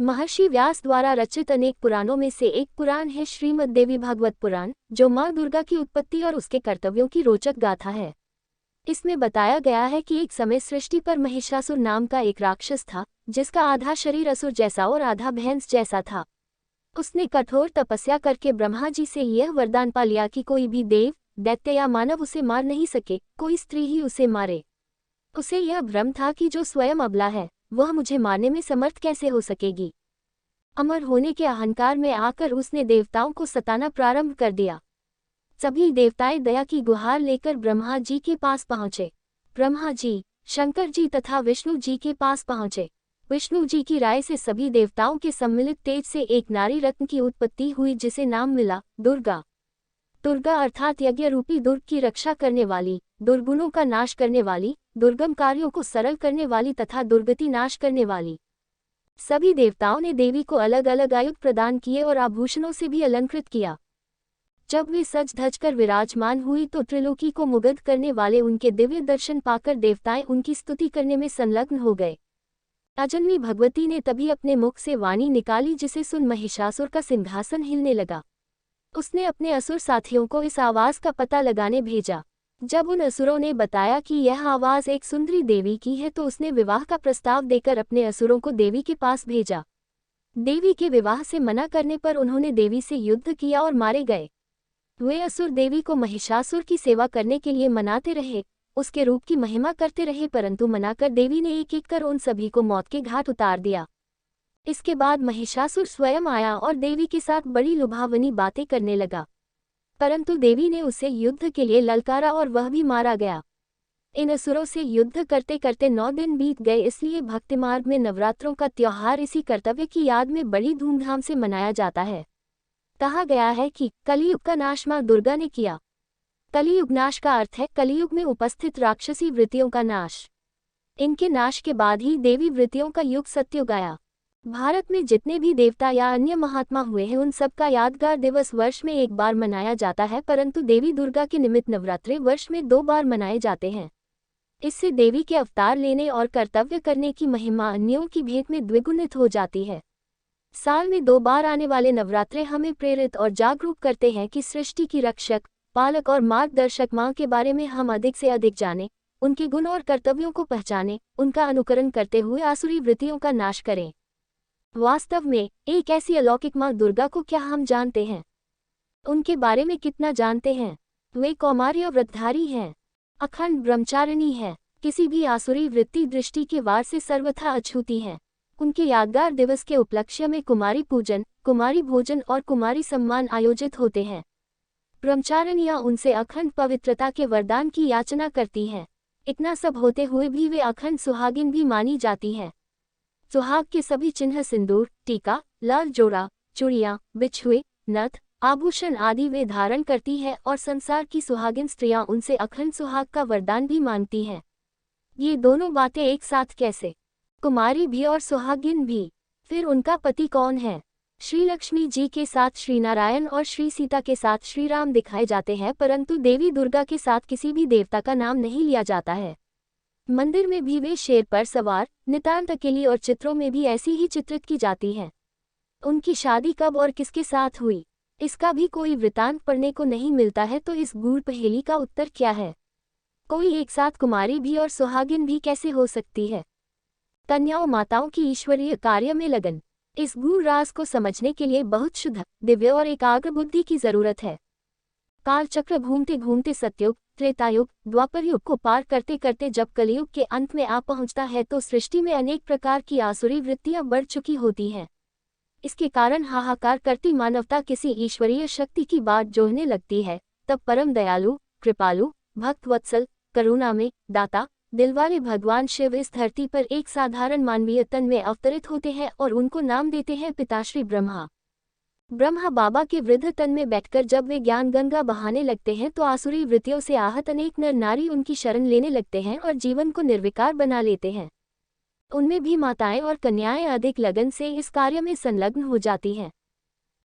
महर्षि व्यास द्वारा रचित अनेक पुराणों में से एक पुराण है श्रीमद् देवी भागवत पुराण, जो माँ दुर्गा की उत्पत्ति और उसके कर्तव्यों की रोचक गाथा है। इसमें बताया गया है कि एक समय सृष्टि पर महिषासुर नाम का एक राक्षस था, जिसका आधा शरीर असुर जैसा और आधा भैंस जैसा था। उसने कठोर तपस्या करके ब्रह्मा जी से यह वरदान पा लिया कि कोई भी देव, दैत्य या मानव उसे मार नहीं सके, कोई स्त्री ही उसे मारे। उसे यह भ्रम था कि जो स्वयं अबला है, वह मुझे मारने में समर्थ कैसे हो सकेगी। अमर होने के अहंकार में आकर उसने देवताओं को सताना प्रारंभ कर दिया। सभी देवताएं दया की गुहार लेकर ब्रह्मा जी के पास पहुंचे। ब्रह्मा जी, शंकर जी तथा विष्णु जी के पास पहुंचे। विष्णु जी की राय से सभी देवताओं के सम्मिलित तेज से एक नारी रत्न की उत्पत्ति हुई, जिसे नाम मिला दुर्गा। दुर्गा अर्थात यज्ञ रूपी दुर्ग की रक्षा करने वाली, दुर्गुणों का नाश करने वाली, दुर्गम कार्यों को सरल करने वाली तथा दुर्गति नाश करने वाली। सभी देवताओं ने देवी को अलग अलग आयुध प्रदान किए और आभूषणों से भी अलंकृत किया। जब वे सज धज कर विराजमान हुई तो त्रिलोकी को मुग्ध करने वाले उनके दिव्य दर्शन पाकर देवताएं उनकी स्तुति करने में संलग्न हो गए। अजन्मी भगवती ने तभी अपने मुख से वाणी निकाली, जिसे सुन महिषासुर का सिंहासन हिलने लगा। उसने अपने असुर साथियों को इस आवाज का पता लगाने भेजा। जब उन असुरों ने बताया कि यह आवाज एक सुंदरी देवी की है, तो उसने विवाह का प्रस्ताव देकर अपने असुरों को देवी के पास भेजा। देवी के विवाह से मना करने पर उन्होंने देवी से युद्ध किया और मारे गए। वे असुर देवी को महिषासुर की सेवा करने के लिए मनाते रहे, उसके रूप की महिमा करते रहे, परंतु मनाकर देवी ने एक एक कर उन सभी को मौत के घाट उतार दिया। इसके बाद महिषासुर स्वयं आया और देवी के साथ बड़ी लुभावनी बातें करने लगा, परंतु देवी ने उसे युद्ध के लिए ललकारा और वह भी मारा गया। इन असुरों से युद्ध करते करते 9 दिन बीत गए। इसलिए भक्ति मार्ग में नवरात्रों का त्योहार इसी कर्तव्य की याद में बड़ी धूमधाम से मनाया जाता है। कहा गया है कि कलियुग का नाश माँ दुर्गा ने किया। कलियुग नाश का अर्थ है कलियुग में उपस्थित राक्षसी वृत्तियों का नाश। इनके नाश के बाद ही देवी वृत्तियों का युग सतयुग आया। भारत में जितने भी देवता या अन्य महात्मा हुए हैं, उन सब का यादगार दिवस वर्ष में एक बार मनाया जाता है, परंतु देवी दुर्गा के निमित्त नवरात्रे वर्ष में 2 बार मनाए जाते हैं। इससे देवी के अवतार लेने और कर्तव्य करने की महिमा अन्यों की भेंट में द्विगुणित हो जाती है। साल में 2 बार आने वाले नवरात्रे हमें प्रेरित और जागरूक करते हैं कि सृष्टि की रक्षक, पालक और मार्गदर्शक माँ के बारे में हम अधिक से अधिक जानें, उनके गुण और कर्तव्यों को पहचानें, उनका अनुकरण करते हुए आसुरी वृत्तियों का नाश करें। वास्तव में एक ऐसी अलौकिक माँ दुर्गा को क्या हम जानते हैं? उनके बारे में कितना जानते हैं? वे कौमार्य व्रतधारी हैं, अखंड ब्रह्मचारिणी हैं, किसी भी आसुरी वृत्ति दृष्टि के वार से सर्वथा अछूती हैं। उनके यादगार दिवस के उपलक्ष्य में कुमारी पूजन, कुमारी भोजन और कुमारी सम्मान आयोजित होते हैं। ब्रह्मचारिणियां उनसे अखंड पवित्रता के वरदान की याचना करती हैं। इतना सब होते हुए भी वे अखंड सुहागिन भी मानी जाती हैं। सुहाग के सभी चिन्ह सिंदूर, टीका, लाल जोड़ा, चूड़ियां, बिछुए, नथ, आभूषण आदि वे धारण करती है और संसार की सुहागिन स्त्रियां उनसे अखंड सुहाग का वरदान भी मांगती हैं। ये दोनों बातें एक साथ कैसे? कुमारी भी और सुहागिन भी। फिर उनका पति कौन है? श्री लक्ष्मी जी के साथ श्री नारायण और श्री सीता के साथ श्री राम दिखाए जाते हैं, परंतु देवी दुर्गा के साथ किसी भी देवता का नाम नहीं लिया जाता है। मंदिर में भी वे शेर पर सवार, नितांत अकेली और चित्रों में भी ऐसी ही चित्रित की जाती हैं। उनकी शादी कब और किसके साथ हुई, इसका भी कोई वृतांत पढ़ने को नहीं मिलता है, तो इस गूढ़ पहेली का उत्तर क्या है? कोई एक साथ कुमारी भी और सुहागिन भी कैसे हो सकती है? कन्याओं माताओं की ईश्वरीय कार्य में लगन। इस गूढ़ राज को समझने के लिए बहुत शुद्ध, दिव्य और एकाग्र बुद्धि की जरूरत है। कालचक्र घूमते घूमते सतयुग, त्रेतायुग, द्वापर युग को पार करते करते जब कलयुग के अंत में आ पहुंचता है, तो सृष्टि में अनेक प्रकार की आसुरी वृत्तियां बढ़ चुकी होती हैं। इसके कारण हाहाकार करती मानवता किसी ईश्वरीय शक्ति की बात जोहने लगती है। तब परम दयालु, कृपालु, भक्त वत्सल, करुणा में दाता, दिलवाले भगवान शिव इस धरती पर एक साधारण मानवीय तन में अवतरित होते हैं और उनको नाम देते हैं पिताश्री ब्रह्मा। ब्रह्मा बाबा के वृद्ध तन में बैठकर जब वे ज्ञान गंगा बहाने लगते हैं, तो आसुरी वृत्तियों से आहत अनेक नर नारी उनकी शरण लेने लगते हैं और जीवन को निर्विकार बना लेते हैं। उनमें भी माताएं और कन्याएं अधिक लगन से इस कार्य में संलग्न हो जाती हैं।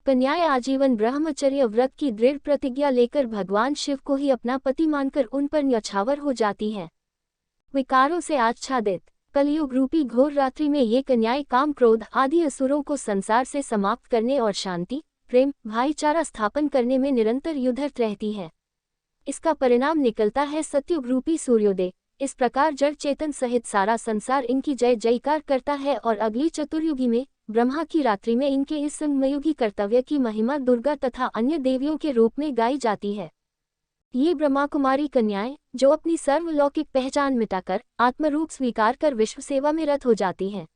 कन्याएं आजीवन ब्रह्मचर्य व्रत की दृढ़ प्रतिज्ञा लेकर भगवान शिव को ही अपना पति मानकर उन पर न्यौछावर हो जाती हैं। विकारों से आच्छादित कलयुग रूपी घोर रात्रि में ये कन्याएं काम क्रोध आदि असुरों को संसार से समाप्त करने और शांति प्रेम भाईचारा स्थापन करने में निरंतर युद्धरत रहती हैं। इसका परिणाम निकलता है सत्युग रूपी सूर्योदय। इस प्रकार जड़ चेतन सहित सारा संसार इनकी जय जयकार करता है और अगली चतुर्युगी में ब्रह्मा की रात्रि में इनके इस संगमयुगी कर्तव्य की महिमा दुर्गा तथा अन्य देवियों के रूप में गाई जाती है। ये ब्रह्मा कुमारी कन्याएं जो अपनी सर्वलौकिक पहचान मिटाकर आत्मरूप स्वीकार कर विश्व सेवा में रत हो जाती हैं,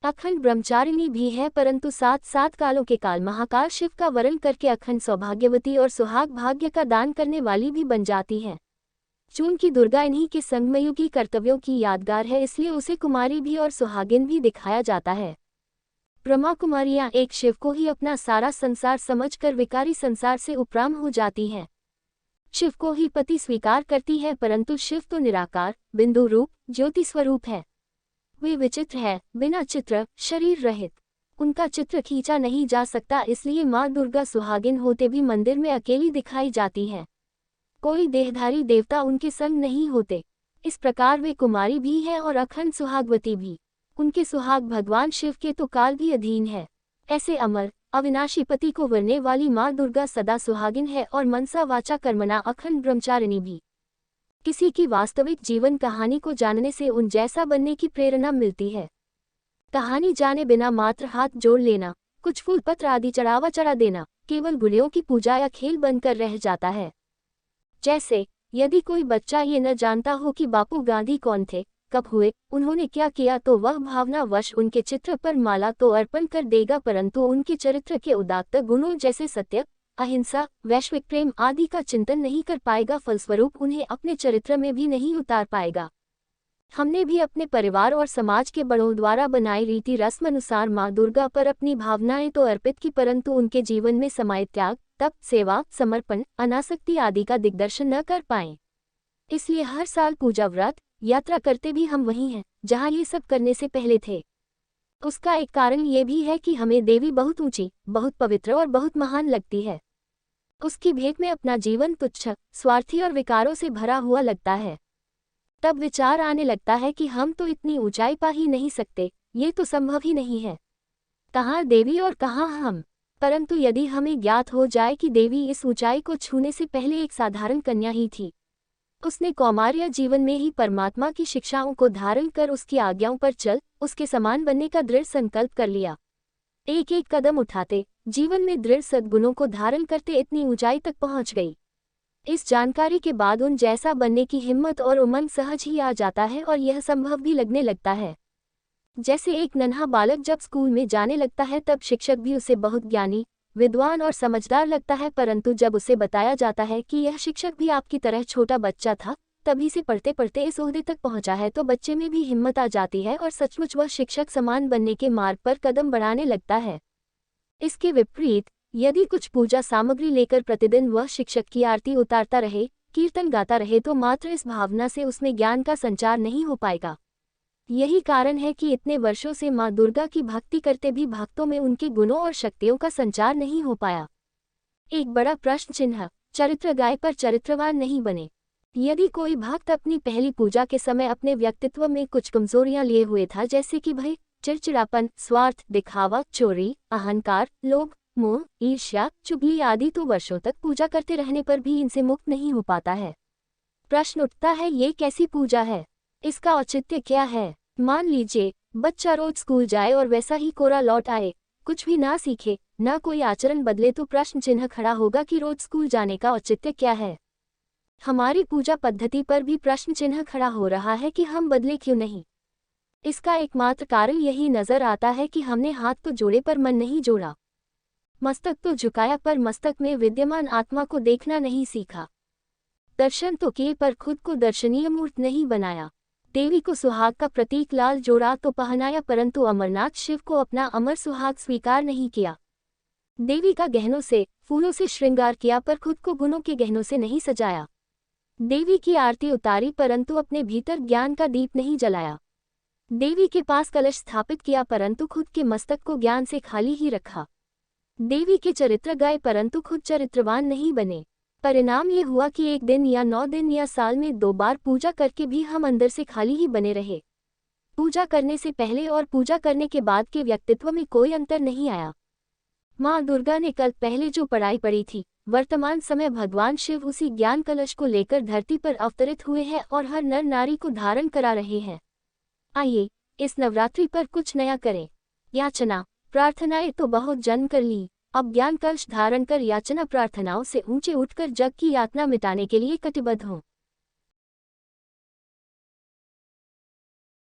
अखंड ब्रह्मचारिणी भी है, परंतु 7 कालों के काल महाकाल शिव का वरण करके अखंड सौभाग्यवती और सुहाग भाग्य का दान करने वाली भी बन जाती हैं। चूंकि दुर्गा इन्हीं के संगमयुगी कर्तव्यों की यादगार है, इसलिए उसे कुमारी भी और सुहागिन भी दिखाया जाता है। ब्रह्मा कुमारियां एक शिव को ही अपना सारा संसार समझकर विकारी संसार से उपराम हो जाती हैं। शिव को ही पति स्वीकार करती है, परंतु शिव तो निराकार बिंदु रूप ज्योति स्वरूप है। वे विचित्र है, बिना चित्र शरीर रहित। उनका चित्र खींचा नहीं जा सकता, इसलिए माँ दुर्गा सुहागिन होते भी मंदिर में अकेली दिखाई जाती हैं। कोई देहधारी देवता उनके संग नहीं होते। इस प्रकार वे कुमारी भी हैं और अखंड सुहागवती भी। उनके सुहाग भगवान शिव के तो काल भी अधीन है। ऐसे अमर अविनाशी पति को वरने वाली माँ दुर्गा सदा सुहागिन है और मनसा वाचा कर्मणा अखंड ब्रह्मचारिणी भी। किसी की वास्तविक जीवन कहानी को जानने से उन जैसा बनने की प्रेरणा मिलती है। कहानी जाने बिना मात्र हाथ जोड़ लेना, कुछ फूल पत्र आदि चढ़ावा चढ़ा देना केवल गुलियों की पूजा या खेल बनकर रह जाता है। जैसे यदि कोई बच्चा ये न जानता हो कि बापू गांधी कौन थे, कब हुए, उन्होंने क्या किया, तो वह भावनावश उनके चित्र पर माला तो अर्पण कर देगा, परंतु उनके चरित्र के उदात्त गुणों जैसे सत्य अहिंसा वैश्विक प्रेम आदि का चिंतन नहीं कर पाएगा। फलस्वरूप उन्हें अपने चरित्र में भी नहीं उतार पाएगा। हमने भी अपने परिवार और समाज के बड़ों द्वारा बनाई रीति रस्म अनुसार माँ दुर्गा पर अपनी भावनाएं तो अर्पित की, परंतु उनके जीवन में समाये त्याग तप सेवा समर्पण अनासक्ति आदि का दिग्दर्शन न कर पाए। इसलिए हर साल पूजा व्रत यात्रा करते भी हम वही हैं जहाँ ये सब करने से पहले थे। उसका एक कारण ये भी है कि हमें देवी बहुत ऊंची बहुत पवित्र और बहुत महान लगती है। उसकी भेंट में अपना जीवन तुच्छ स्वार्थी और विकारों से भरा हुआ लगता है। तब विचार आने लगता है कि हम तो इतनी ऊंचाई पा ही नहीं सकते, ये तो संभव ही नहीं है। कहाँ देवी और कहाँ हम। परंतु यदि हमें ज्ञात हो जाए कि देवी इस ऊंचाई को छूने से पहले एक साधारण कन्या ही थी, उसने कौमार्य जीवन में ही परमात्मा की शिक्षाओं को धारण कर उसकी आज्ञाओं पर चल उसके समान बनने का दृढ़ संकल्प कर लिया। एक एक कदम उठाते जीवन में दृढ़ सद्गुणों को धारण करते इतनी ऊंचाई तक पहुंच गई। इस जानकारी के बाद उन जैसा बनने की हिम्मत और उमंग सहज ही आ जाता है और यह संभव भी लगने लगता है। जैसे एक नन्हा बालक जब स्कूल में जाने लगता है तब शिक्षक भी उसे बहुत ज्ञानी विद्वान और समझदार लगता है, परंतु जब उसे बताया जाता है कि यह शिक्षक भी आपकी तरह छोटा बच्चा था, तभी से पढ़ते पढ़ते इस ओहदे तक पहुंचा है, तो बच्चे में भी हिम्मत आ जाती है और सचमुच वह शिक्षक समान बनने के मार्ग पर कदम बढ़ाने लगता है। इसके विपरीत यदि कुछ पूजा सामग्री लेकर प्रतिदिन वह शिक्षक की आरती उतारता रहे कीर्तन गाता रहे तो मात्र इस भावना से उसमें ज्ञान का संचार नहीं हो पाएगा। यही कारण है कि इतने वर्षों से माँ दुर्गा की भक्ति करते भी भक्तों में उनके गुणों और शक्तियों का संचार नहीं हो पाया। एक बड़ा प्रश्न चिन्ह, चरित्र गाय पर चरित्रवान नहीं बने। यदि कोई भक्त अपनी पहली पूजा के समय अपने व्यक्तित्व में कुछ कमजोरियां लिए हुए था, जैसे कि भय चिड़चिड़ापन स्वार्थ दिखावा चोरी अहंकार लोभ मोह ईर्ष्या चुगली आदि, तो वर्षों तक पूजा करते रहने पर भी इनसे मुक्त नहीं हो पाता है। प्रश्न उठता है, ये कैसी पूजा है, इसका औचित्य क्या है। मान लीजिए बच्चा रोज स्कूल जाए और वैसा ही कोरा लौट आए, कुछ भी ना सीखे ना कोई आचरण बदले, तो प्रश्न चिन्ह खड़ा होगा कि रोज स्कूल जाने का औचित्य क्या है। हमारी पूजा पद्धति पर भी प्रश्न चिन्ह खड़ा हो रहा है कि हम बदले क्यों नहीं। इसका एकमात्र कारण यही नजर आता है कि हमने हाथ तो जोड़े पर मन नहीं जोड़ा, मस्तक तो झुकाया पर मस्तक में विद्यमान आत्मा को देखना नहीं सीखा, दर्शन तो किए पर खुद को दर्शनीय मूर्त नहीं बनाया। देवी को सुहाग का प्रतीक लाल जोड़ा तो पहनाया, परंतु अमरनाथ शिव को अपना अमर सुहाग स्वीकार नहीं किया। देवी का गहनों से फूलों से श्रृंगार किया पर खुद को गुणों के गहनों से नहीं सजाया। देवी की आरती उतारी परंतु अपने भीतर ज्ञान का दीप नहीं जलाया। देवी के पास कलश स्थापित किया परंतु खुद के मस्तक को ज्ञान से खाली ही रखा। देवी के चरित्र गाए परंतु खुद चरित्रवान नहीं बने। परिणाम ये हुआ कि एक दिन या 9 दिन या साल में 2 बार पूजा करके भी हम अंदर से खाली ही बने रहे। पूजा करने से पहले और पूजा करने के बाद के व्यक्तित्व में कोई अंतर नहीं आया। माँ दुर्गा ने कल्प पहले जो पढ़ाई पढ़ी थी, वर्तमान समय भगवान शिव उसी ज्ञान कलश को लेकर धरती पर अवतरित हुए हैं और हर नर नारी को धारण करा रहे हैं। आइए इस नवरात्रि पर कुछ नया करें। याचना प्रार्थनाएं तो बहुत जन्म कर ली, अब ज्ञान कलश धारण कर याचना प्रार्थनाओं से ऊंचे उठकर जग की यातना मिटाने के लिए कटिबद्ध हों।